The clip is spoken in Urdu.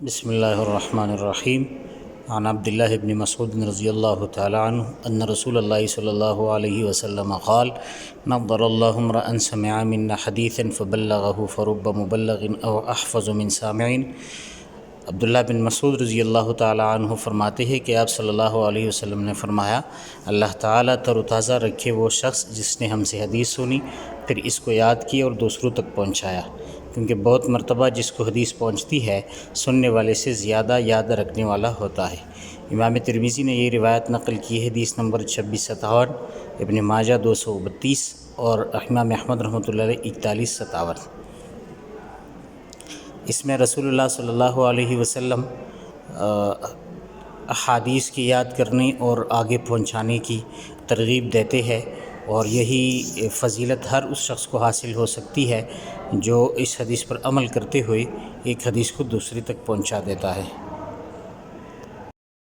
بسم اللہ الرحمن الرحیم عن عبداللہ بن مسعود رضی اللہ تعالی عنہ ان رسول اللہ صلی اللہ علیہ وسلم قال نظر اللہ امرأ سمع منا حدیثا فبلغه فرب مبلغ او احفظ من سامع۔ عبداللہ بن مسعود رضی اللہ تعالی عنہ فرماتے ہیں کہ آپ صلی اللہ علیہ وسلم نے فرمایا، اللہ تعالیٰ تر و تازہ رکھے وہ شخص جس نے ہم سے حدیث سنی پھر اس کو یاد کی اور دوسروں تک پہنچایا، کیونکہ بہت مرتبہ جس کو حدیث پہنچتی ہے سننے والے سے زیادہ یاد رکھنے والا ہوتا ہے۔ امام ترمذی نے یہ روایت نقل کی ہے، حدیث نمبر 2657، ابن ماجہ 232 اور امام احمد رحمۃ اللہ علیہ 4157۔ اس میں رسول اللہ صلی اللہ علیہ وسلم احادیث کی یاد کرنے اور آگے پہنچانے کی ترغیب دیتے ہیں، اور یہی فضیلت ہر اس شخص کو حاصل ہو سکتی ہے جو اس حدیث پر عمل کرتے ہوئے ایک حدیث کو دوسرے تک پہنچا دیتا ہے۔